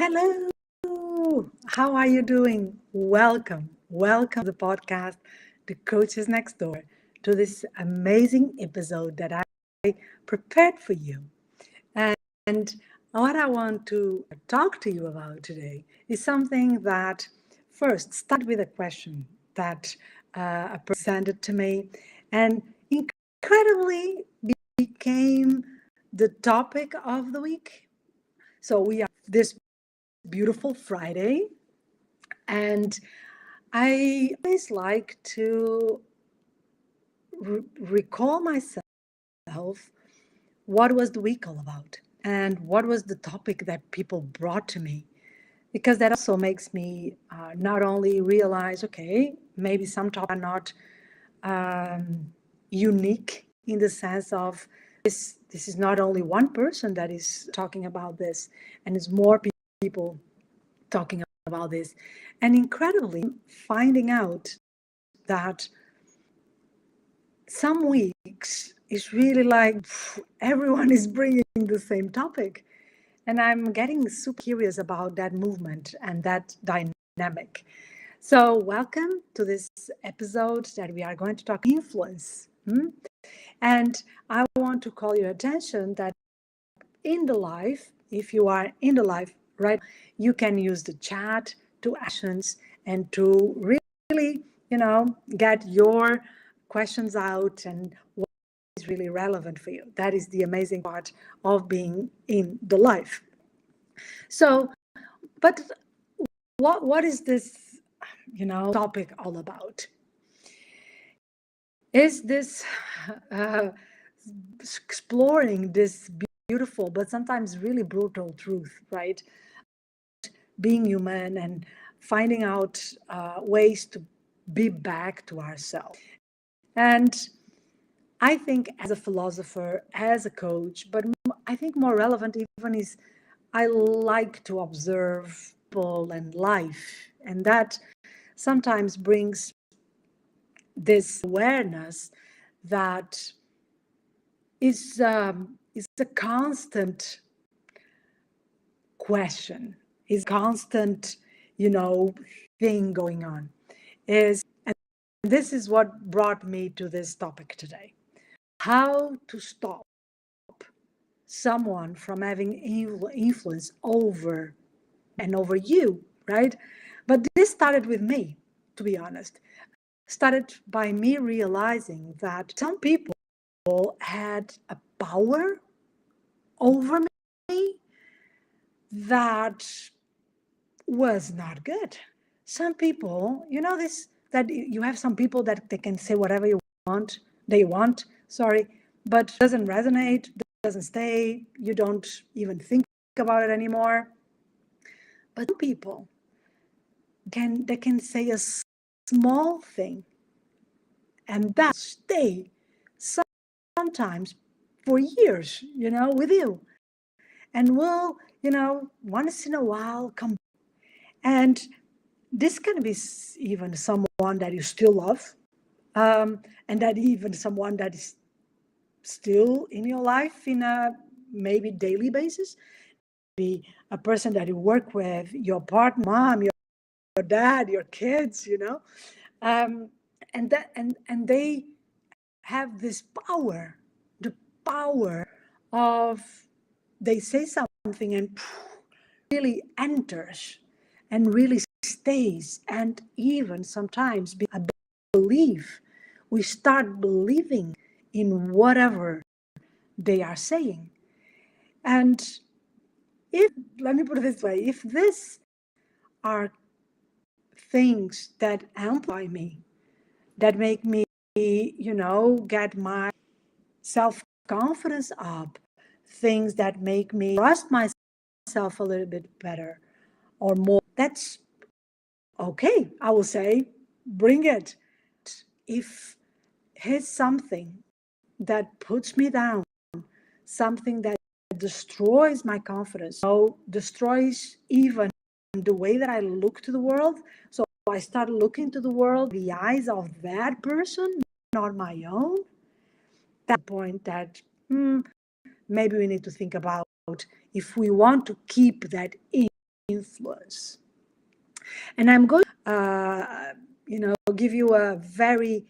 Hello, how are you doing? Welcome to the podcast, The Coaches Next Door, to this amazing episode that I prepared for you. And what I want to talk to you about today is something that first start with a question that a person sent to me and incredibly became the topic of the week. So we are this beautiful Friday, and I always like to recall myself what was the week all about and what was the topic that people brought to me, because that also makes me not only realize, okay, maybe some topics are not unique in the sense of this is not only one person that is talking about this, and it's more people talking about this, and incredibly finding out that some weeks is really like everyone is bringing the same topic, and I'm getting super curious about that movement and that dynamic. So welcome to this episode that we are going to talk influence. And I want to call your attention that in the life, if you are in the life right, you can use the chat to actions and to really, get your questions out and what is really relevant for you. That is the amazing part of being in the life. So, but what is this, topic all about? Is this uh, exploring this beautiful but sometimes really brutal truth, right? Being human and finding out ways to be back to ourselves. And I think as a philosopher, as a coach, but I think more relevant even is I like to observe people and life. And that sometimes brings this awareness that is a constant question, is constant, thing going on. And this is what brought me to this topic today. How to stop someone from having influence over and over you, right? But this started with me, to be honest. Started by me realizing that some people had a power over me that was not good. Some people, this, that you have some people that they can say whatever they want, sorry, but doesn't resonate, doesn't stay, you don't even think about it anymore. But some people they can say a small thing and that stay sometimes for years, with you. And will, once in a while come. And this can be even someone that you still love, and that even someone that is still in your life in a maybe daily basis. Be a person that you work with, your partner, mom, your dad, your kids, and they have this power, the power of they say something and really enters and really stays, and even sometimes I believe we start believing in whatever they are saying. And if, let me put it this way, if this are things that amplify me, that make me, get my self-confidence up, things that make me trust myself a little bit better or more, that's okay. I will say, bring it. If it's something that puts me down, something that destroys my confidence, destroys even the way that I look to the world. So I start looking to the world, the eyes of that person, not my own. That's the point that maybe we need to think about if we want to keep that influence. And I'm going to, give you a very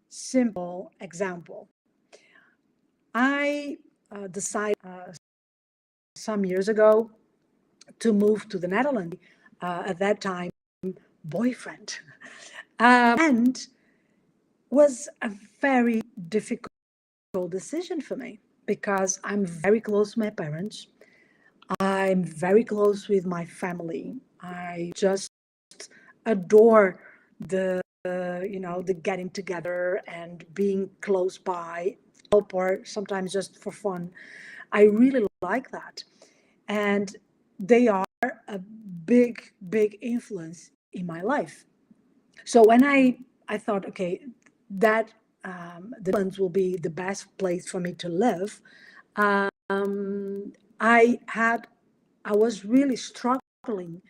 simple example. I decided some years ago to move to the Netherlands. At that time, boyfriend, and was a very difficult decision for me because I'm very close to my parents. I'm very close with my family. I just adore the the getting together and being close by, help, or sometimes just for fun. I really like that, and they are a big influence in my life. So when I thought, okay, that the Netherlands will be the best place for me to live. I was really struggling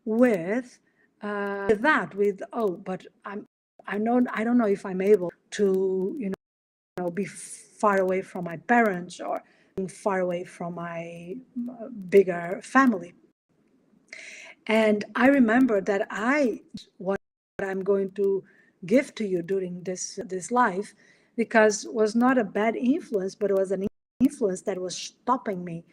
with but I don't know if I'm able to be far away from my parents or far away from my bigger family. And I remember that what I'm going to give to you during this life, because it was not a bad influence, but it was an influence that was stopping me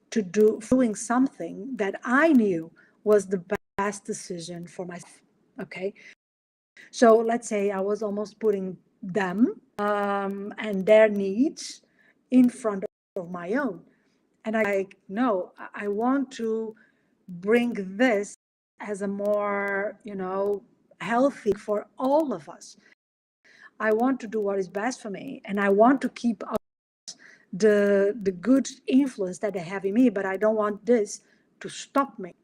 doing something that I knew was the best decision for myself. Okay, so let's say I was almost putting them and their needs in front of my own, and no, I want to bring this as a more healthy for all of us. I want to do what is best for me, and I want to keep the good influence that they have in me, but I don't want this to stop me.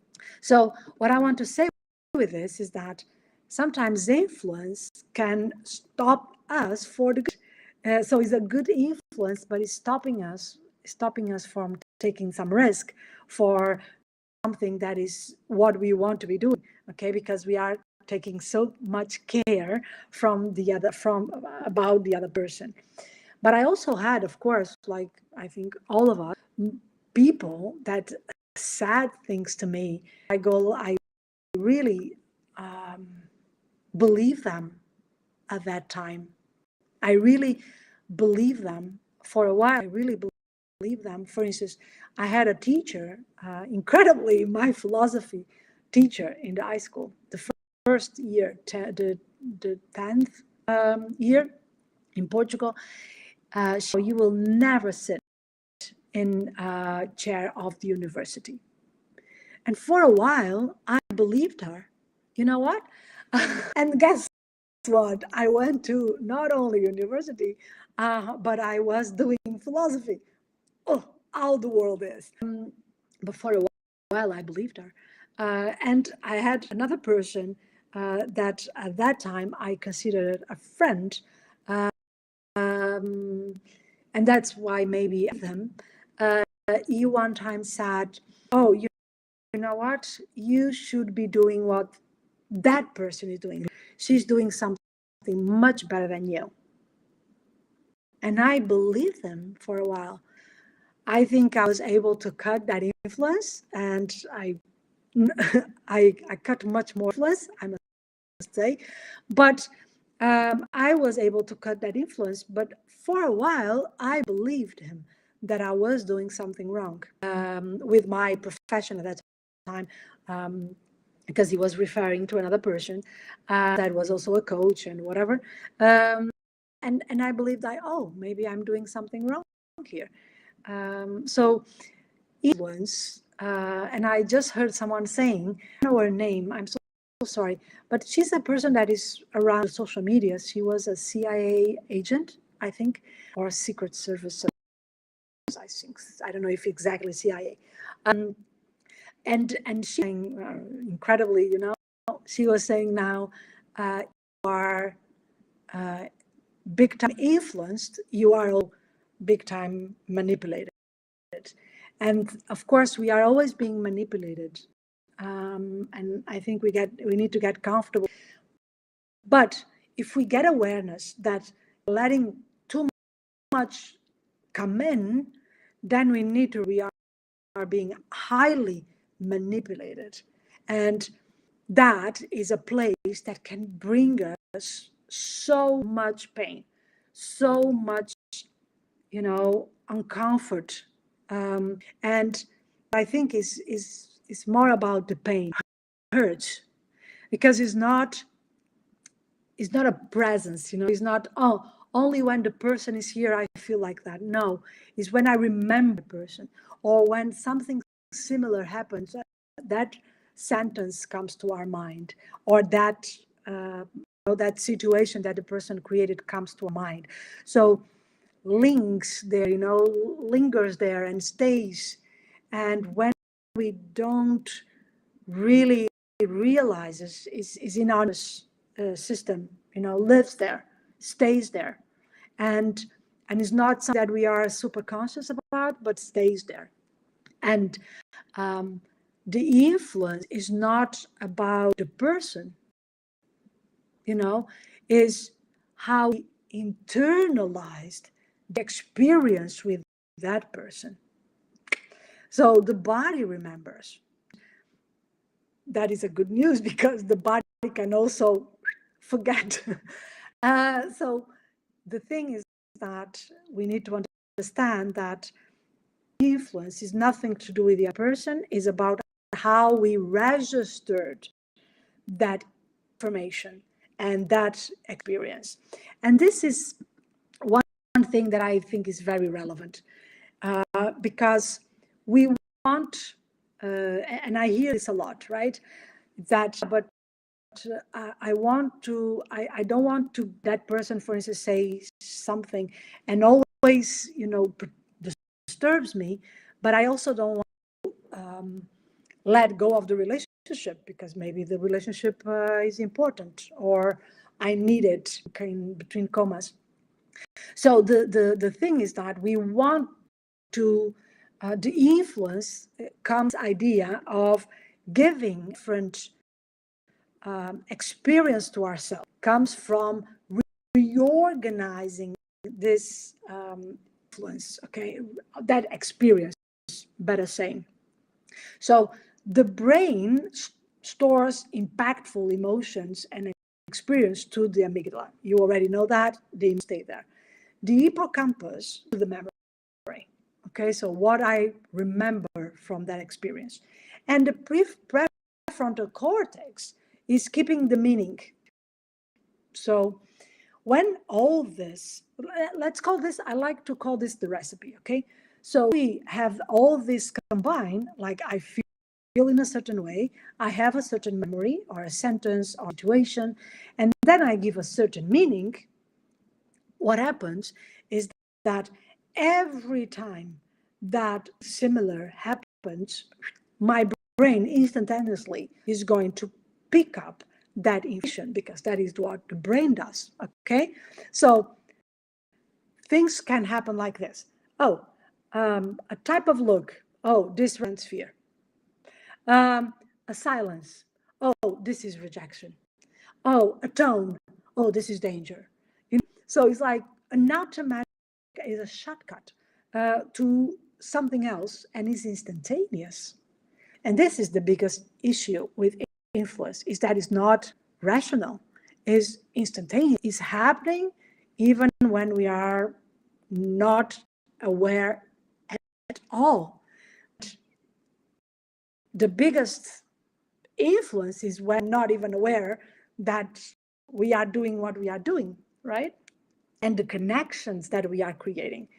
So what I want to say with this is that sometimes influence can stop us for the good. So it's a good influence, but it's stopping us from taking some risk for something that is what we want to be doing. Okay, because we are taking so much care from about the other person. But I also had, of course, like I think all of us, people that said things to me. I really believe them at that time. I really believe them for a while. I really believe them. For instance, I had a teacher, incredibly, my philosophy teacher in the high school, the first year, the 10th year in Portugal. You will never sit in a chair of the university. And for a while, I believed her. You know what? And guess what? I went to not only university, but I was doing philosophy. Oh, how the world is. But for a while, I believed her. And I had another person that at that time I considered a friend. And that's why maybe them. He one time said, "Oh, you know what? You should be doing what that person is doing. She's doing something much better than you." And I believed them for a while. I think I was able to cut that influence, and I cut much more influence, I must say. But I was able to cut that influence. But for a while, I believed him that I was doing something wrong with my profession at that time. Because he was referring to another person that was also a coach and whatever. And I believed maybe I'm doing something wrong here. So influence, and I just heard someone saying, I don't know her name, I'm so sorry, but she's a person that is around social media. She was a CIA agent, I think, or Secret Service, I think. I don't know if exactly CIA. And she incredibly, she was saying now, you are big time influenced, you are all big time manipulated. And of course, we are always being manipulated. And I think we need to get comfortable. But if we get awareness that letting too much come in, then we are being highly manipulated. And that is a place that can bring us so much pain, so much, uncomfort. And I think is more about the pain, hurts, because it's not a presence, it's not, oh, only when the person is here I feel like that. No, it's when I remember the person, or when something similar happens, that sentence comes to our mind, or that situation that the person created comes to our mind. So links there, lingers there and stays. And when we don't really realize is in our system, lives there, stays there, and is not something that we are super conscious about, but stays there. And the influence is not about the person, is how we internalized the experience with that person. So the body remembers. That is a good news, because the body can also forget. So the thing is that we need to understand that influence is nothing to do with the person, is about how we registered that information and that experience. And this is one thing that I think is very relevant, because we want, and I hear this a lot, right? But I don't want to that person, for instance, say something and always, disturbs me, but I also don't want to let go of the relationship, because maybe the relationship is important, or I need it, in between commas. So the thing is that we want to, the influence comes idea of giving different experience to ourselves, comes from reorganizing this influence, okay, that experience, better saying. So the brain stores impactful emotions and experience to the amygdala. You already know that, they stay there. The hippocampus to the memory. Okay, so what I remember from that experience. And the prefrontal cortex is keeping the meaning. So when all this, let's call this, I like to call this the recipe, okay? So we have all this combined, like I feel in a certain way, I have a certain memory or a sentence or situation, and then I give a certain meaning. What happens is that every time that similar happens, my brain instantaneously is going to pick up that information, because that is what the brain does. Okay, so things can happen like this. Oh, a type of look. Oh, this represents fear. A silence. Oh, this is rejection. Oh, a tone. Oh, this is danger. So it's like an automatic, is a shortcut to something else, and is instantaneous. And this is the biggest issue with influence, is that it's not rational, is instantaneous, is happening even when we are not aware at all. The biggest influence is when not even aware that we are doing what we are doing, right? And the connections that we are creating.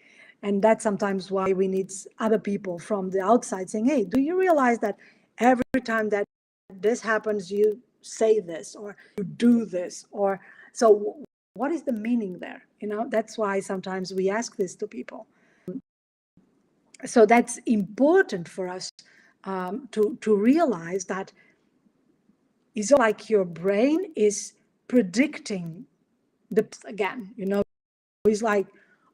And that's sometimes why we need other people from the outside saying, hey, do you realize that every time that this happens, you say this, or you do this, or so what is the meaning there? That's why sometimes we ask this to people. So that's important for us to realize that it's like your brain is predicting again, it's like,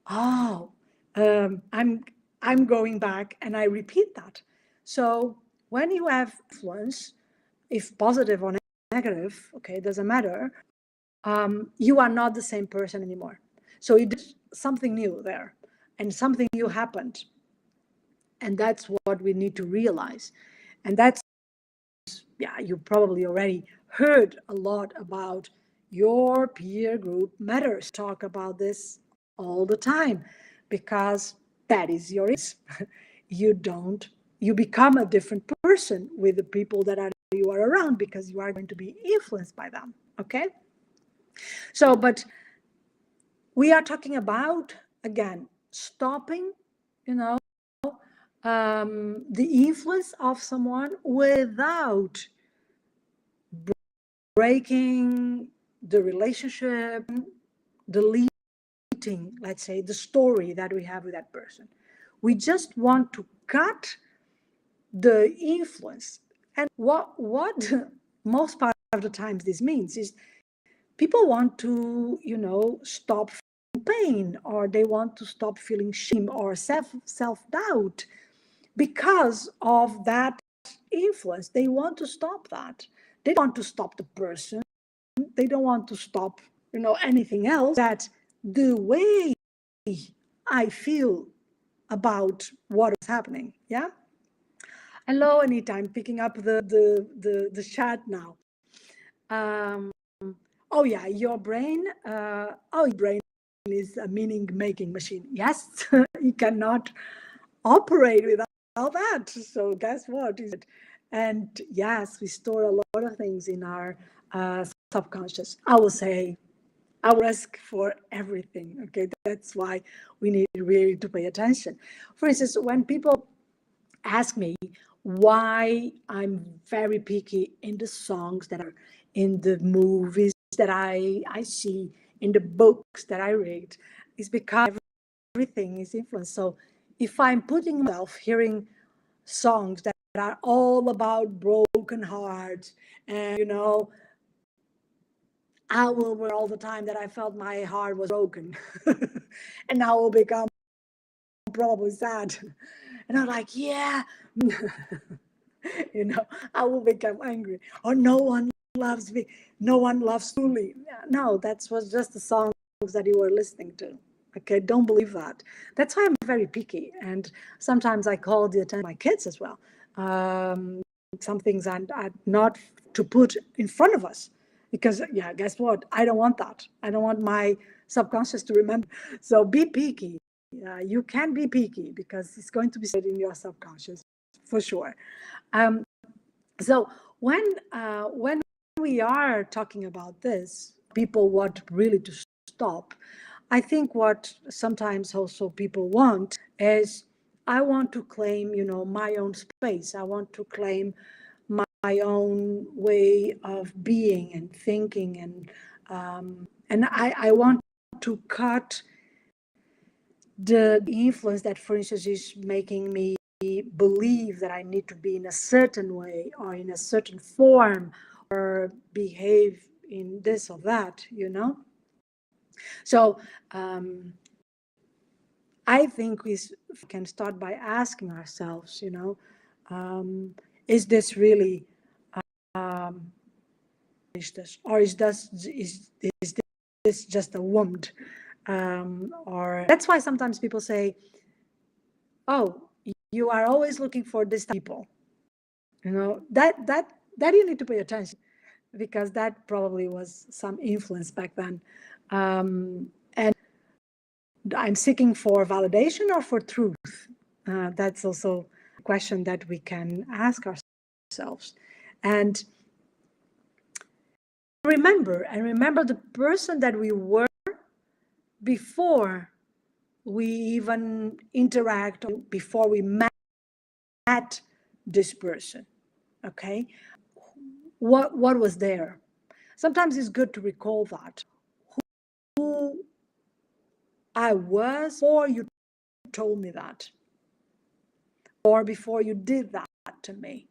oh, I'm going back, and I repeat that. So when you have influence, if positive or negative, okay, it doesn't matter, you are not the same person anymore. So you did something new there, and something new happened. And that's what we need to realize. And that's, yeah, you probably already heard a lot about your peer group matters. Talk about this all the time because that is your you don't you become a different person with the people that you are around because you are going to be influenced by them. Okay, so but we are talking about, again, stopping, you know, the influence of someone without breaking the relationship, deleting, let's say, the story that we have with that person. We just want to cut the influence. And what most part of the times this means is people want to, stop pain, or they want to stop feeling shame or self-doubt because of that influence. They want to stop that. They don't want to stop the person. They don't want to stop, anything else. That the way I feel about what is happening. Yeah. Hello, Anita. I'm picking up the chat now. Oh yeah, your brain. Your brain is a meaning-making machine. Yes, you cannot operate without that. So guess what? And yes, we store a lot of things in our subconscious. I will say, I will ask for everything. Okay, that's why we need really to pay attention. For instance, when people ask me why I'm very picky in the songs that are in the movies that I see, in the books that I read, is because everything is influenced. So if I'm putting myself hearing songs that are all about broken hearts, and I will wear all the time that I felt my heart was broken, and I will become probably sad, and I'm like, yeah, I will become angry, or no one loves me, no one loves truly. No, that was just the songs that you were listening to. Okay, don't believe that. That's why I'm very picky, and sometimes I call the attention of my kids as well. Some things are not to put in front of us, because yeah, guess what? I don't want that. I don't want my subconscious to remember. So be picky. You can be picky because it's going to be said in your subconscious for sure. So when we are talking about this, people want really to stop. I think what sometimes also people want is, I want to claim, my own space. I want to claim my own way of being and thinking, and I want to cut the influence that, for instance, is making me believe that I need to be in a certain way or in a certain form or behave in this or that, So I think we can start by asking ourselves, is this really, or is this just a wound? Or that's why sometimes people say, oh, you are always looking for this type of people. That you need to pay attention, because that probably was some influence back then. And I'm seeking for validation or for truth. That's also a question that we can ask ourselves. And remember the person that we were before we even interact, before we met this person. Okay, what was there? Sometimes it's good to recall that, who I was before you told me that, or before you did that to me.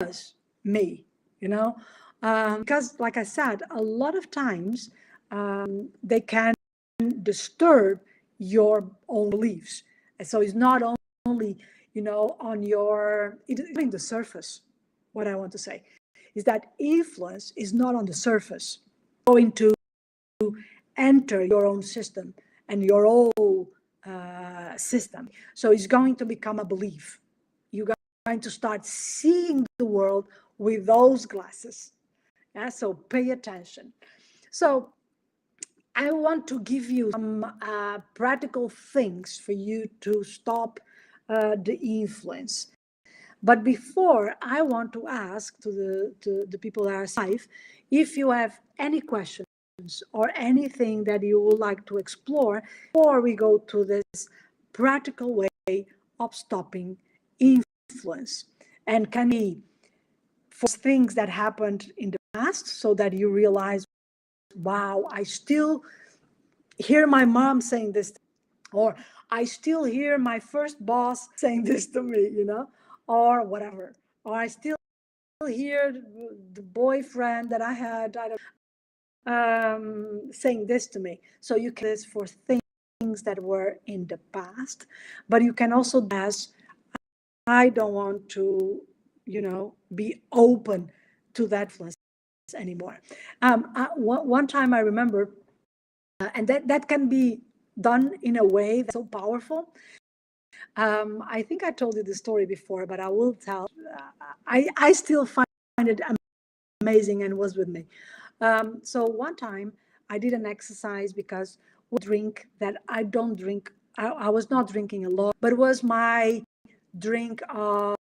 Was me, because, like I said, a lot of times they can disturb your own beliefs. And so it's not only, on in the surface. What I want to say is that influence is not on the surface, going to enter your own system and your whole system. So it's going to become a belief. going to start seeing the world with those glasses. Yeah, so pay attention. So I want to give you some practical things for you to stop the influence. But before, I want to ask to the people that are live, if you have any questions or anything that you would like to explore before we go to this practical way of stopping influence. And can be for things that happened in the past so that you realize, wow, I still hear my mom saying this, or I still hear my first boss saying this to me, or whatever, or I still hear the boyfriend that I had, saying this to me. So you can this for things that were in the past, but you can also ask, I don't want to, be open to that influence anymore. One time I remember, and that can be done in a way that's so powerful. I think I told you the story before, but I will tell. I still find it amazing and was with me. So one time I did an exercise because I drink that I don't drink. I was not drinking a lot, but it was my drink of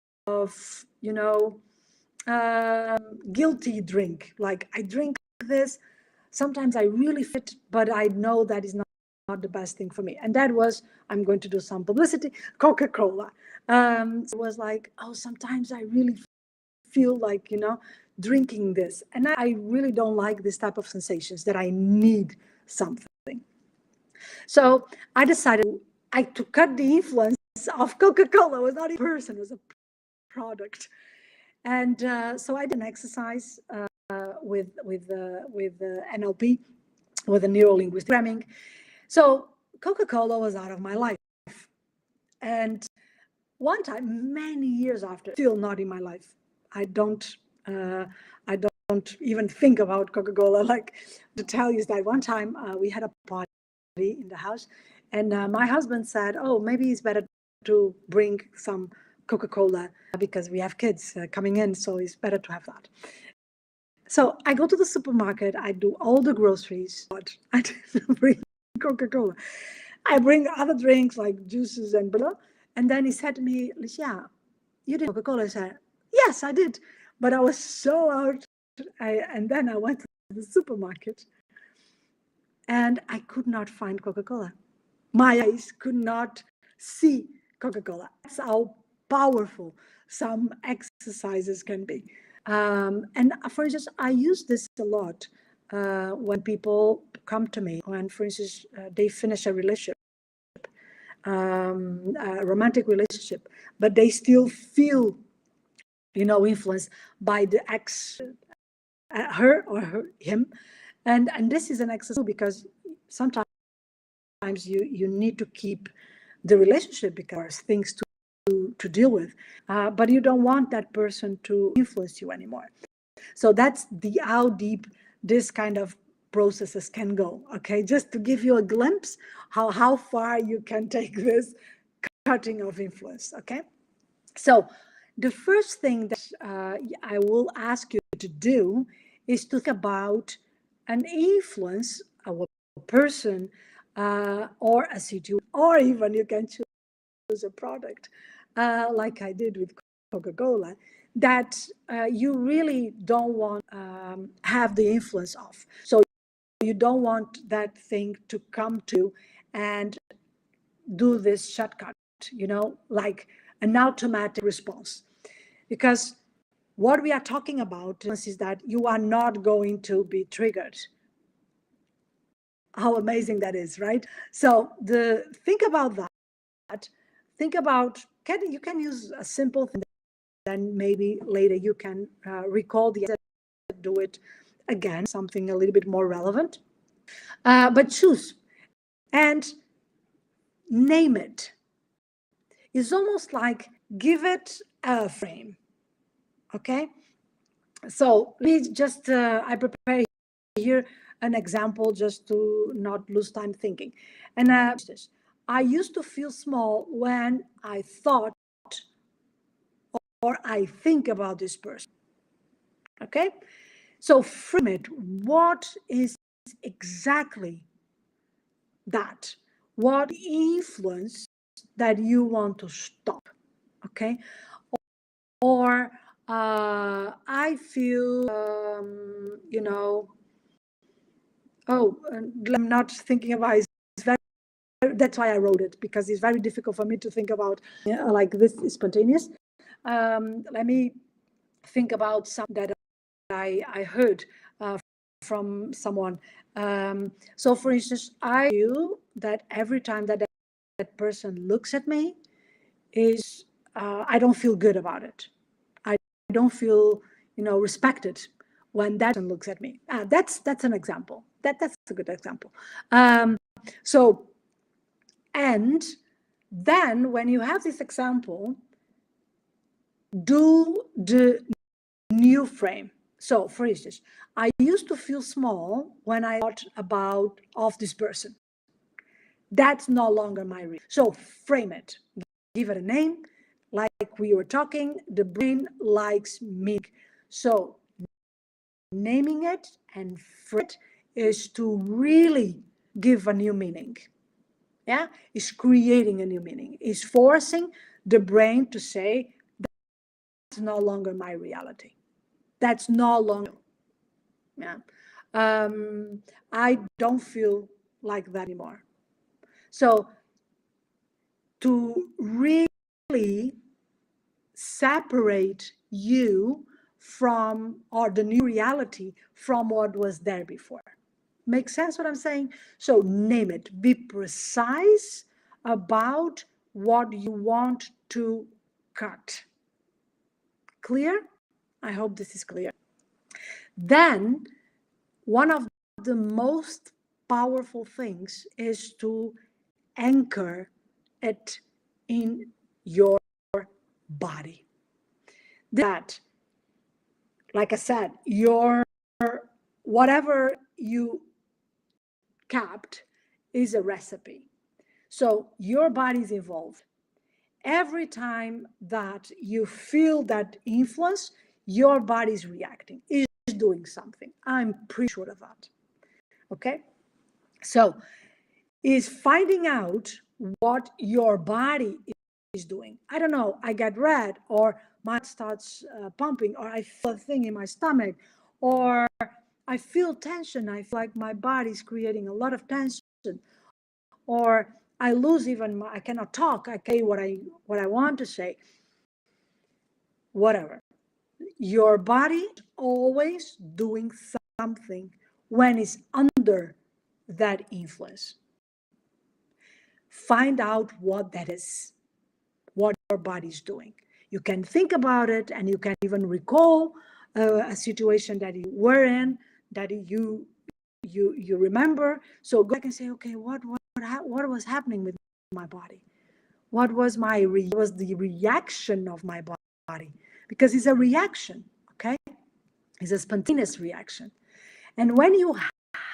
guilty drink. Like I drink this. Sometimes I really fit, but I know that is not the best thing for me. And that was, I'm going to do some publicity, Coca-Cola. So it was like, oh, sometimes I really feel like, drinking this. And I really don't like this type of sensations that I need something. So I decided to cut the influence of Coca-Cola. It was not a person, it was a product. And so I did an exercise with NLP, with the neuro-linguistic programming. So Coca-Cola was out of my life. And one time, many years after, still not in my life. I don't even think about Coca-Cola. Like, to tell you is that one time we had a party in the house, and my husband said, oh, maybe it's better to bring some Coca-Cola because we have kids coming in, so it's better to have that. So I go to the supermarket, I do all the groceries, but I didn't bring Coca-Cola. I bring other drinks like juices and blah. And then he said to me, Ligia, you did Coca-Cola? I said, yes, I did. But I was so out. And then I went to the supermarket and I could not find Coca-Cola. My eyes could not see Coca-Cola. That's how powerful some exercises can be. And for instance, I use this a lot when people come to me, when, for instance, they finish a relationship, a romantic relationship, but they still feel, influenced by the ex, her or him. And this is an exercise because sometimes you need to keep the relationship because there's things to deal with, but you don't want that person to influence you anymore. So that's how deep this kind of processes can go. Okay, just to give you a glimpse how far you can take this cutting of influence. Okay, so the first thing that I will ask you to do is to think about an influence of a person or a situation, or even you can choose a product like I did with Coca-Cola, that you really don't want have the influence of. So you don't want that thing to come to you and do this shortcut, like an automatic response. Because what we are talking about is that you are not going to be triggered. How amazing that is, right? So think about that. Think about, you can use a simple thing, then maybe later you can recall do it again, something a little bit more relevant. But choose and name it. It's almost like give it a frame. Okay? So let me just, I prepare here an example just to not lose time thinking. And I used to feel small when I thought I think about this person. Okay? So frame it. What is exactly that? What influence that you want to stop? Okay? Or I feel, I'm not thinking about it. That's why I wrote it, because it's very difficult for me to think about like this is spontaneous. Let me think about something that I heard from someone. So, for instance, I feel that every time that person looks at me, I don't feel good about it. I don't feel, respected when that person looks at me. That's an example. That's a good example. So, and then when you have this example, do the new frame. So, for instance, I used to feel small when I thought about of this person. That's no longer my real. So frame it, give it a name. Like we were talking, the brain likes meaning. So naming it and frame it is to really give a new meaning. Yeah, is creating a new meaning. Is forcing the brain to say that's no longer my reality. That's no longer. Yeah. I don't feel like that anymore. So to really separate you from, or the new reality from what was there before. Make sense what I'm saying? So name it. Be precise about what you want to cut. Clear? I hope this is clear. Then, one of the most powerful things is to anchor it in your body. That, like I said, your whatever you kept is a recipe. So your body's involved. Every time that you feel that influence, your body's reacting, is doing something. I'm pretty sure of that. Okay? So, is finding out what your body is doing. I don't know, I get red, or my heart starts pumping, or I feel a thing in my stomach, or I feel tension. I feel like my body's creating a lot of tension, or I lose even I cannot talk. I can't say what I want to say. Whatever. Your body is always doing something when it's under that influence. Find out what that is, what your body's doing. You can think about it, and you can even recall a situation that you were in, that you remember. So go back and say, okay, what was happening with my body? What was the reaction of my body? Because it's a reaction, okay? It's a spontaneous reaction. And when you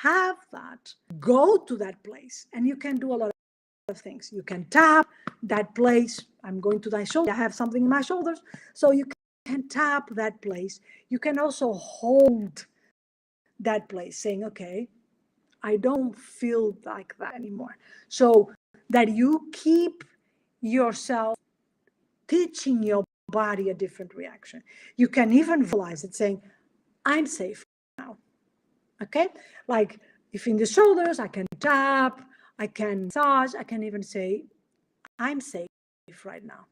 have that, go to that place, and you can do a lot of things. You can tap that place. I'm going to my shoulder. I have something in my shoulders. So you can tap that place. You can also hold that place, saying, okay, I don't feel like that anymore. So that you keep yourself teaching your body a different reaction. You can even visualize it, saying, I'm safe now. Okay? Like if in the shoulders, I can tap, I can massage, I can even say, I'm safe right now.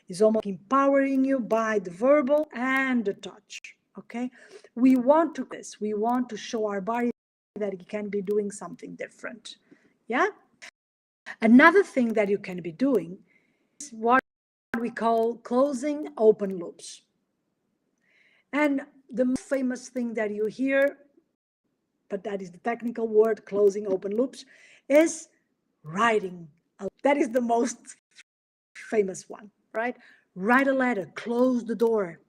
It's almost empowering you by the verbal and the touch. Okay? We want to show our body that it can be doing something different. Yeah? Another thing that you can be doing is what we call closing open loops. And the most famous thing that you hear, but that is the technical word, closing open loops, is writing. That is the most famous one, right? Write a letter, close the door.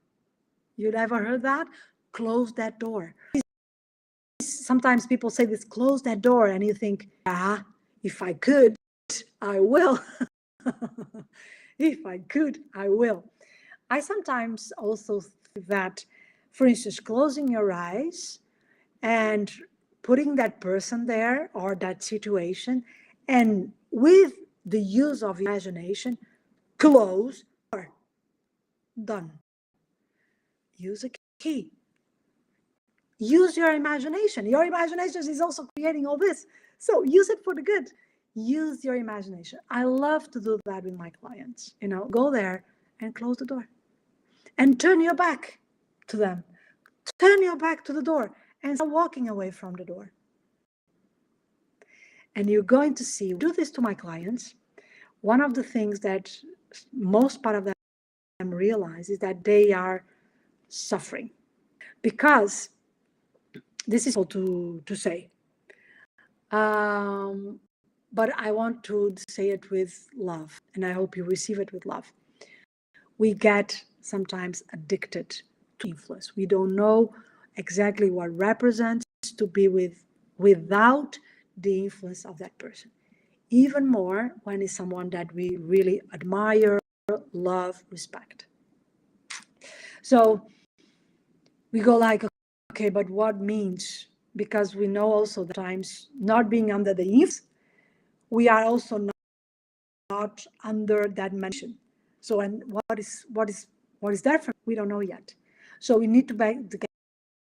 You ever heard that? Close that door. Sometimes people say this, close that door, and you think, yeah, if I could, I will. If I could, I will. I sometimes also think that, for instance, closing your eyes and putting that person there or that situation, and with the use of imagination, close or done. Use a key. Use your imagination. Your imagination is also creating all this. So use it for the good. Use your imagination. I love to do that with my clients. Go there and close the door and turn your back to them. Turn your back to the door and start walking away from the door. And you're going to see, do this to my clients. One of the things that most part of them realize is that they are suffering, because this is to say. But I want to say it with love, and I hope you receive it with love. We get sometimes addicted to influence. We don't know exactly what represents to be without the influence of that person. Even more when it's someone that we really admire, love, respect. So we go like, okay, but what means? Because we know also that times not being under the influence, we are also not under that mention. So, and what is that from? We don't know yet. So we need to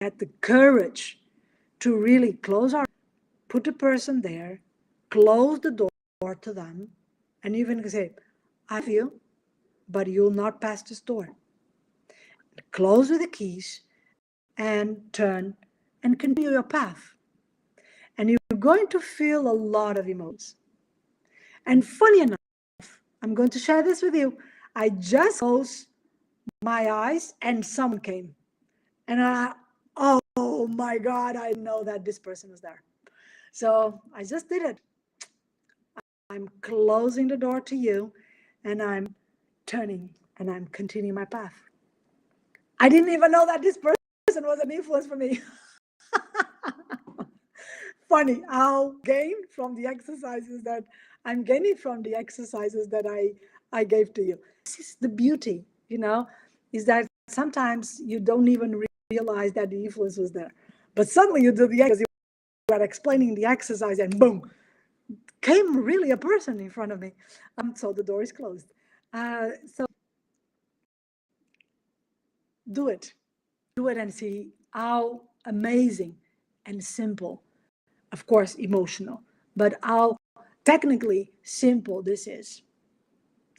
get the courage to really put the person there, close the door to them, and even say, I have you, but you'll not pass this door. Close with the keys and turn and continue your path. And you're going to feel a lot of emotions. And funny enough, I'm going to share this with you. I just closed my eyes and someone came. And oh my God, I know that this person was there. So I just did it. I'm closing the door to you, and I'm turning and I'm continuing my path. I didn't even know that this person was an influence for me. Funny how gain from the exercises that I'm gaining from the exercises that I gave to you. This is the beauty, is that sometimes you don't even realize that the influence was there. But suddenly you do the exercise, you are explaining the exercise, and boom, came really a person in front of me. So the door is closed. So do it. Do it and see how amazing and simple, of course, emotional, but how technically simple this is.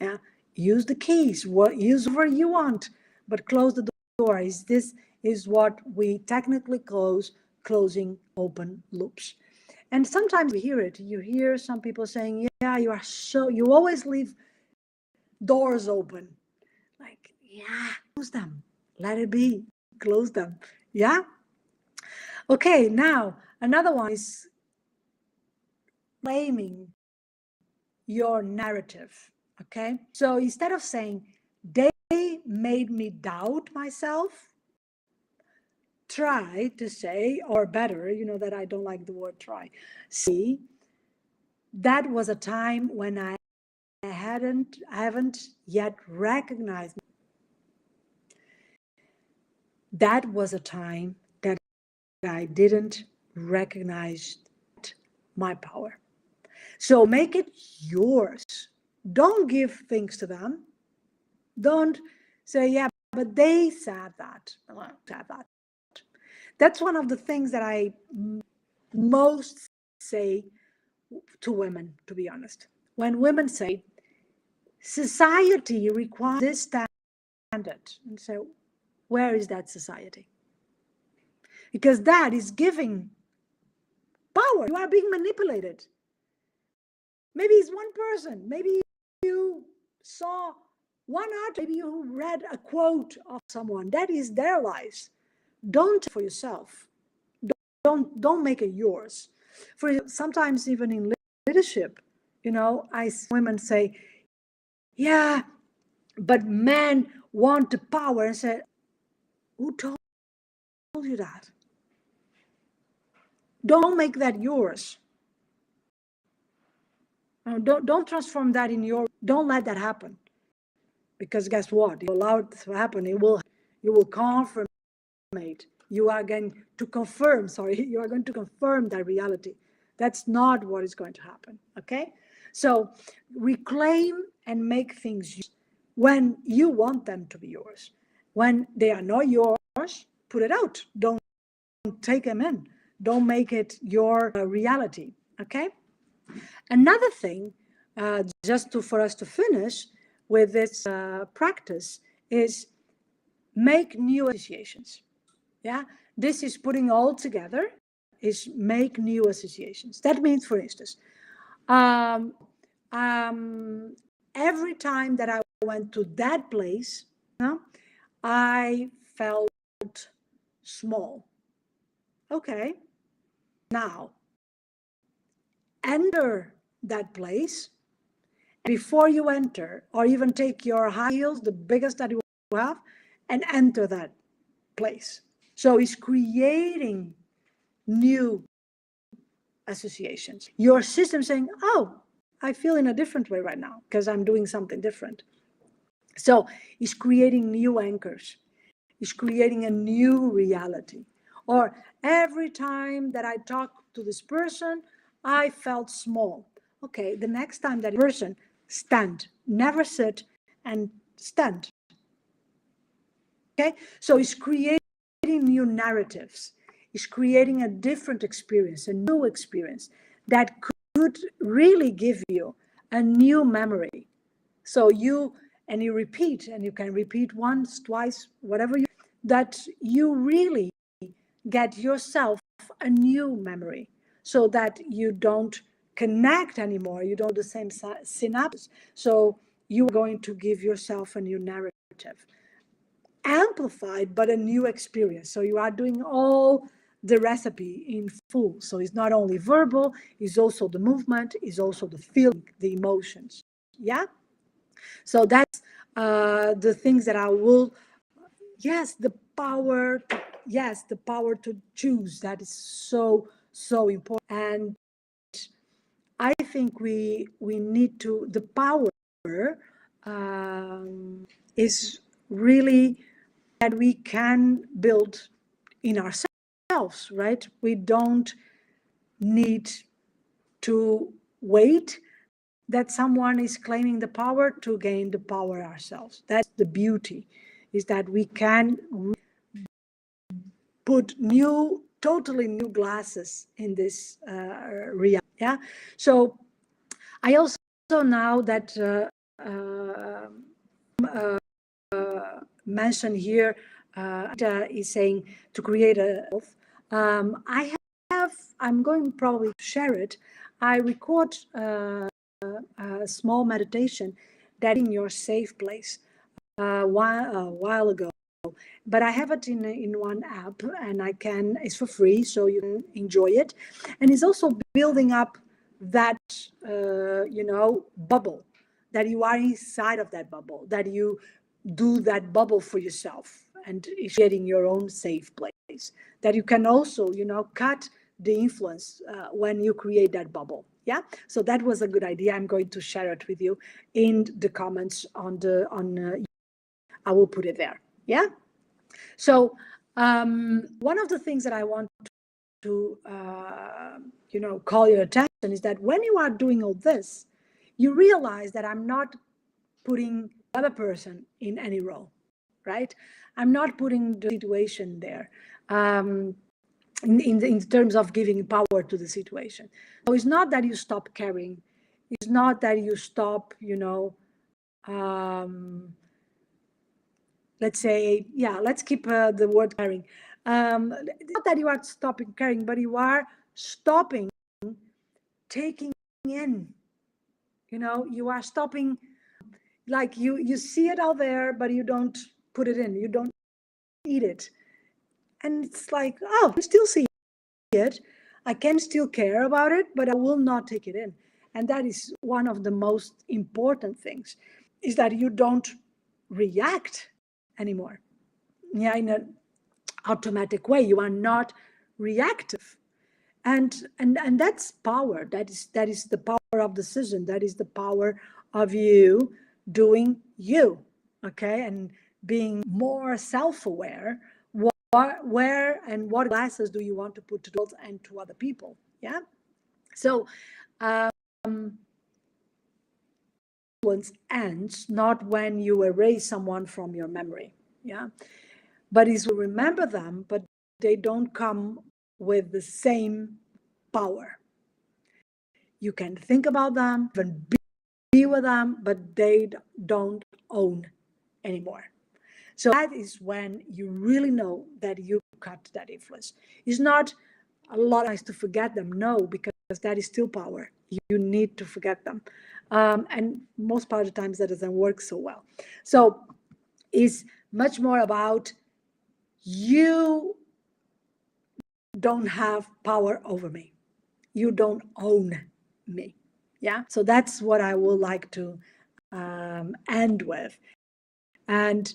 Yeah, use the keys. Use whatever you want, but close the door. This is what we technically closing open loops. And sometimes we hear it. You hear some people saying, "Yeah, you always leave doors open." Like, yeah, close them. Let it be. Close them. Yeah. Okay. Now another one is claiming your narrative. Okay. So instead of saying they made me doubt myself, try to say, or better, that I don't like the word try. See, that was a time when I haven't yet recognized. That was a time that I didn't recognize my power. So make it yours. Don't give things to them. Don't say, yeah, but they said that. That's one of the things that I most say to women, to be honest. When women say, society requires this standard, and so where is that society? Because that is giving power. You are being manipulated. Maybe it's one person. Maybe you saw one art. Maybe you read a quote of someone. That is their lives. Don't for yourself. Don't make it yours. For sometimes even in leadership, I see women say, "Yeah, but men want the power." And say, "Who told you that? Don't make that yours. Don't transform that in your. Don't let that happen. Because guess what? You allow it to happen, you will confirm it. You are going to confirm, you are going to confirm that reality. That's not what is going to happen, okay? So reclaim and make things yours when you want them to be yours. When they are not yours, put it out. Don't take them in. Don't make it your reality, okay? Another thing, for us to finish with this practice, is make new associations. Yeah, this is putting all together, is make new associations. That means, for instance, um, every time that I went to that place, I felt small. Okay, now enter that place. Before you enter, or even take your high heels, the biggest that you have, and enter that place. So it's creating new associations. Your system saying, oh, I feel in a different way right now because I'm doing something different. So it's creating new anchors. It's creating a new reality. Or every time that I talk to this person, I felt small. Okay, the next time that person, stand, never sit, and stand. Okay, so it's creating new narratives. It's creating a different experience, a new experience that could really give you a new memory. So you repeat, and you can repeat once, twice, whatever that you really get yourself a new memory, so that you don't connect anymore, you don't do the same synapses. So you are going to give yourself a new narrative, amplified but a new experience. So you are doing all the recipe in full. So it's not only verbal, it's also the movement, it's also the feeling, the emotions. Yeah. So that's the things that I will. Yes, the power. Yes, the power to choose. That is so important. And I think we need to. The power is really that we can build in ourselves, right? We don't need to wait that someone is claiming the power to gain the power ourselves. That's the beauty, is that we can put totally new glasses in this reality. Yeah. So I also now that mention here is saying to create a I'm going probably to share it. I record a small meditation that in your safe place a while ago, but I have it in one app, and it's for free, so you can enjoy it. And it's also building up that bubble, that you are inside of that bubble, that you do that bubble for yourself, and it's getting your own safe place, that you can also cut the influence when you create that bubble. Yeah, so that was a good idea. I'm going to share it with you in the comments on I will put it there. Yeah. So one of the things that I want to call your attention is that when you are doing all this, you realize that I'm not putting the other person in any role, right? I'm not putting the situation there in terms of giving power to the situation. So it's not that you stop caring. It's not that you stop, let's say, let's keep the word caring. Not that you are stopping caring, but you are stopping taking in. You are stopping, like you see it out there, but you don't put it in. You don't eat it, and it's like, oh, I still see it. I can still care about it, but I will not take it in. And that is one of the most important things, is that you don't react anymore. Yeah, in an automatic way. You are not reactive. And that's power. That is the power of decision. That is the power of you doing you. okay, and being more self-aware, where and what glasses do you want to put to the world and to other people? Yeah. So influence ends not when you erase someone from your memory, yeah, but is you remember them, but they don't come with the same power. You can think about them, even be with them, but they don't own anymore. So that is when you really know that you cut that influence. It's not a lot nice to forget them, no, because that is still power. You need to forget them. And most part of the times that doesn't work so well. So it's much more about you don't have power over me. You don't own me. Yeah. So that's what I would like to end with. And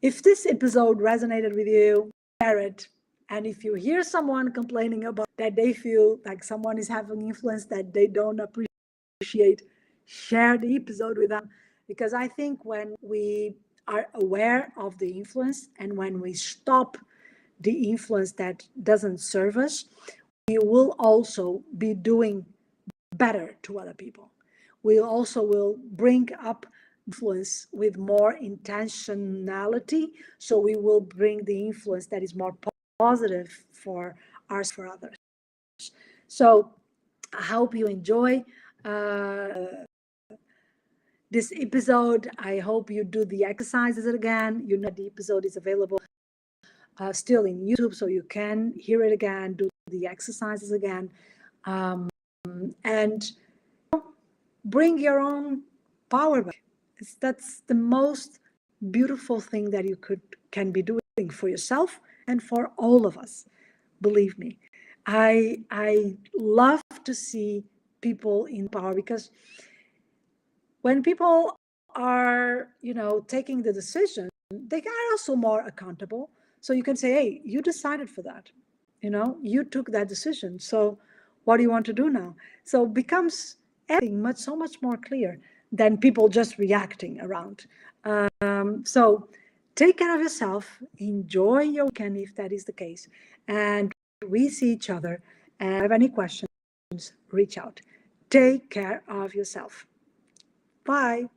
if this episode resonated with you, share it. And if you hear someone complaining about that they feel like someone is having influence that they don't appreciate, share the episode with them. Because I think when we are aware of the influence and when we stop the influence that doesn't serve us, we will also be doing better to other people. We also will bring up influence with more intentionality. So we will bring the influence that is more positive for us, for others. So I hope you enjoy this episode. I hope you do the exercises again. You know, the episode is available still in YouTube, so you can hear it again, do the exercises again, and bring your own power back. That's the most beautiful thing that you can be doing for yourself and for all of us. Believe me, I love to see people in power, because when people are, taking the decision, they are also more accountable. So you can say, hey, you decided for that. You took that decision. So what do you want to do now? So it becomes everything so much more clear than people just reacting around. So take care of yourself, enjoy your weekend if that is the case. And we see each other. And if you have any questions, reach out. Take care of yourself. Bye.